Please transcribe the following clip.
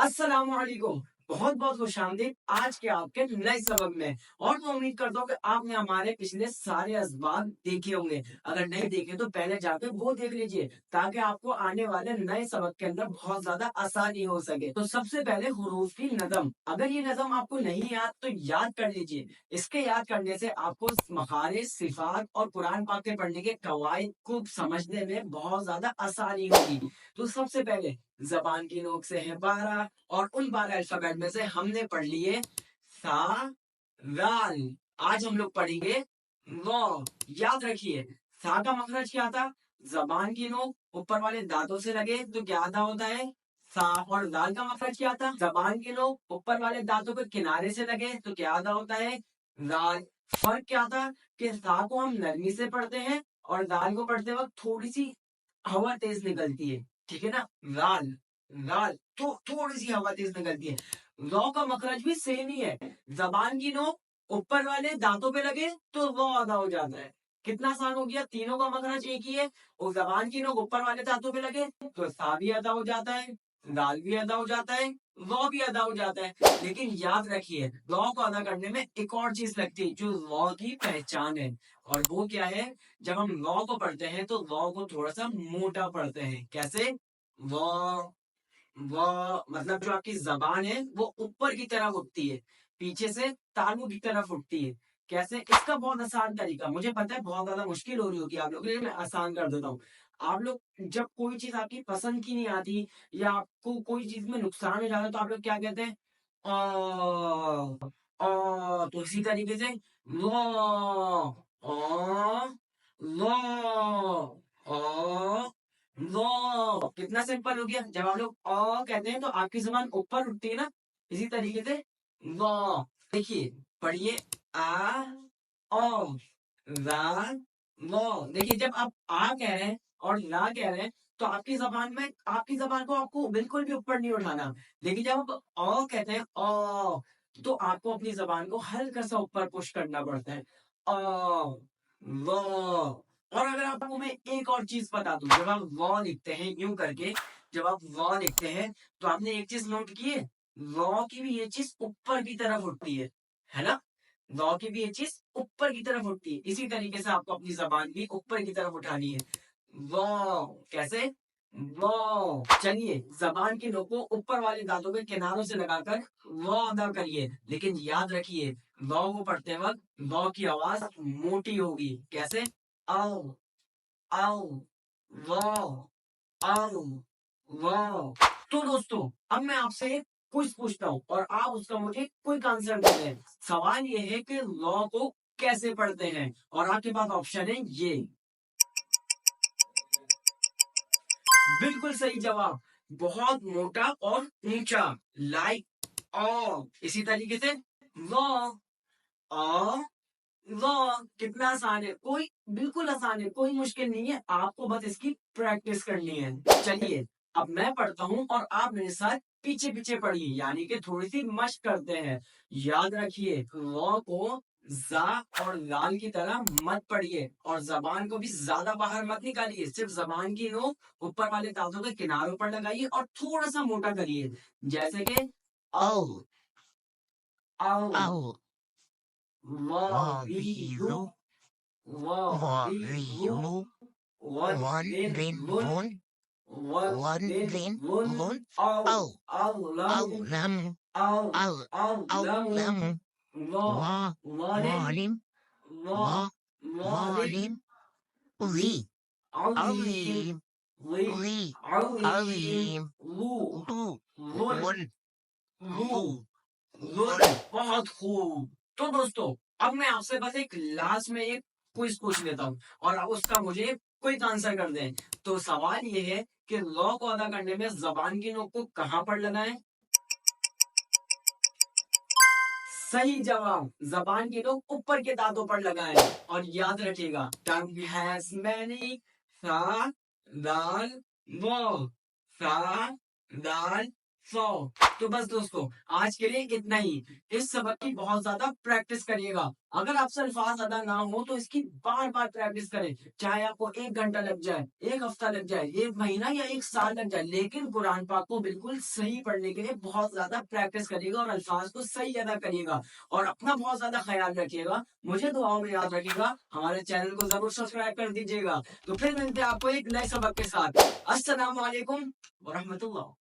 अस्सलाम वालेकुम। बहुत बहुत खुशामदीद आज के आपके नए सबक में। और मैं उम्मीद करता हूँ कि आपने हमारे पिछले सारे असबाब देखे होंगे। अगर नहीं देखे तो पहले जाके वो देख लीजिए ताकि आपको आने वाले नए सबक के अंदर बहुत ज्यादा आसानी हो सके। तो सबसे पहले हुरूफ की नज़म। अगर ये नज़म आपको नहीं याद तो याद कर लीजिए। इसके याद करने से आपको मखारिज, सिफात और कुरान पाक के पढ़ने के कवायद को समझने में बहुत ज्यादा आसानी होगी। तो सबसे पहले जबान की नोक से है 12 और उन 12 अल्फाबेट में से हमने पढ़ लिए सा, राल। आज हम लोग पढ़ेंगे वो। याद रखिए, सा का मखरज क्या था? जबान की नोक ऊपर वाले दांतों से लगे तो क्या अदा होता है? सा। और दाल का मखरज क्या था? जबान की नोक ऊपर वाले दांतों के किनारे से लगे तो क्या अदा होता है? दाल। फर्क क्या था कि सा को हम नरमी से पढ़ते हैं और दाल को पढ़ते वक्त थोड़ी सी हवा तेज निकलती है। ठीक है ना? लाल, लाल तो थोड़ी सी हवा तेज निकलती है। लौ का मखरज भी सेम ही है। जबान की नोक ऊपर वाले दांतों पे लगे तो लौ अदा हो जाता है। कितना आसान हो गया, तीनों का मखरज एक ही है। और जबान की नोक ऊपर वाले दांतों पे लगे तो सा भी अदा हो जाता है, दाल भी अदा हो जाता है, लौ भी अदा हो जाता है। लेकिन याद रखिए, लौ को अदा करने में एक और चीज लगती है जो लौ की पहचान है। और वो क्या है? जब हम लॉ को पढ़ते हैं तो लॉ को थोड़ा सा मोटा पढ़ते हैं। कैसे? लॉ, लॉ मतलब जो आपकी जबान है वो ऊपर की तरफ उठती है, पीछे से तालू की तरफ उठती है। कैसे? इसका बहुत आसान तरीका, मुझे पता है बहुत ज्यादा मुश्किल हो रही होगी आप लोगों के लिए, मैं आसान कर देता हूँ। आप लोग जब कोई चीज आपकी पसंद की नहीं आती या आपको कोई चीज में नुकसान हो जाता है तो आप लोग क्या कहते हैं? तो इसी तरीके से लॉ, लॉ, लॉ। कितना सिंपल हो गया। जब आप लोग अ कहते हैं तो आपकी जुबान ऊपर उठती है ना, इसी तरीके से लॉ। देखिए, पढ़िए आ, ओ, रा, लॉ। देखिए, जब आप आ कह रहे हैं और ला कह रहे हैं तो आपकी जबान में, आपकी जबान को आपको बिल्कुल भी ऊपर नहीं उठाना। लेकिन जब आप अ कहते हैं तो आपको अपनी जबान को हल्का सा ऊपर पुश करना पड़ता है। अ, व। और अगर आपको मैं एक और चीज बता दूं, जब आप वॉ लिखते हैं यूं करके, जब आप वॉ लिखते हैं तो आपने एक चीज नोट की है, वॉ की भी ये चीज ऊपर की तरफ उठती है ना? वॉ की भी ये चीज ऊपर की तरफ उठती है। इसी तरीके से आपको अपनी जबान भी ऊपर की तरफ उठानी है। वॉ। कैसे? वॉ। चलिए, जबान के नोक को ऊपर वाले दांतों के किनारों से लगाकर वॉ अदा करिए। लेकिन याद रखिए, वॉ को पढ़ते वक्त वॉ की आवाज मोटी होगी। कैसे? आओ, आओ, वाओ, आओ, वाओ। तो दोस्तों, अब मैं आपसे एक क्विज पूछता हूँ और आप उसका मुझे क्विक आंसर दे हैं। सवाल ये है कि लॉ को कैसे पढ़ते हैं? और आपके पास ऑप्शन है ये। बिल्कुल सही जवाब। बहुत मोटा और ऊंचा, लाइक ऑ। इसी तरीके से लॉ, ऑ, वाह, कितना आसान है। कोई, बिल्कुल आसान है, कोई मुश्किल नहीं है। आपको बस इसकी प्रैक्टिस करनी है। चलिए, अब मैं पढ़ता हूँ और आप मेरे साथ पीछे पीछे पढ़िए, यानी कि थोड़ी सी मशक करते हैं। याद रखिए, लॉ को जा और लाल की तरह मत पढ़िए और जबान को भी ज्यादा बाहर मत निकालिए। सिर्फ जबान की नोक ऊपर वाले दांतों के किनारों पर लगाइए और थोड़ा सा मोटा करिए। जैसे कि औ, Oh, औ, oh, वारीरू, Vaviru, वारीरू, Variru, one one दिन then one, one, one one दिन then वन, one, औ, oh, औलम, oh, lam, औ, oh, औलम, lam, वा, wa, वालिम, walim, वा, wa, वालिम, walim, ली, li, औलीम, alim, ली, li, औलीम, alim, लू, lu, लुन, one, लू, lu, लुन। one, बहुत खूब। तो दोस्तों, अब मैं आपसे बस एक लास्ट में एक क्विज पूछ लेता हूँ और आप उसका मुझे क्विक आंसर कर दें। तो सवाल ये है कि लॉ को अदा करने में जबान की नोक को कहां पर लगाएं? सही जवाब, जबान की नोक ऊपर के दांतों पर लगाएं। और याद रखिएगा, टंग हैज मैनी, सा, दाल, वो, सा, दाल, 100। तो बस दोस्तों, आज के लिए इतना ही। इस सबक की बहुत ज्यादा प्रैक्टिस करिएगा। अगर आपसे अल्फाज अदा ना हो तो इसकी बार बार प्रैक्टिस करें, चाहे आपको 1 घंटा लग जाए, 1 हफ्ता लग जाए, 1 महीना या 1 साल लग जाए, लेकिन कुरान पाक को बिल्कुल सही पढ़ने के लिए बहुत ज्यादा प्रैक्टिस करिएगा और अल्फाज को सही अदा करिएगा। और अपना बहुत ज्यादा ख्याल रखिएगा, मुझे दुआओं में याद रखिएगा, हमारे चैनल को जरूर सब्सक्राइब कर दीजिएगा। तो फिर मिलते हैं आपको एक नए सबक के साथ। अस्सलाम वालेकुम वरहमतुल्लाह।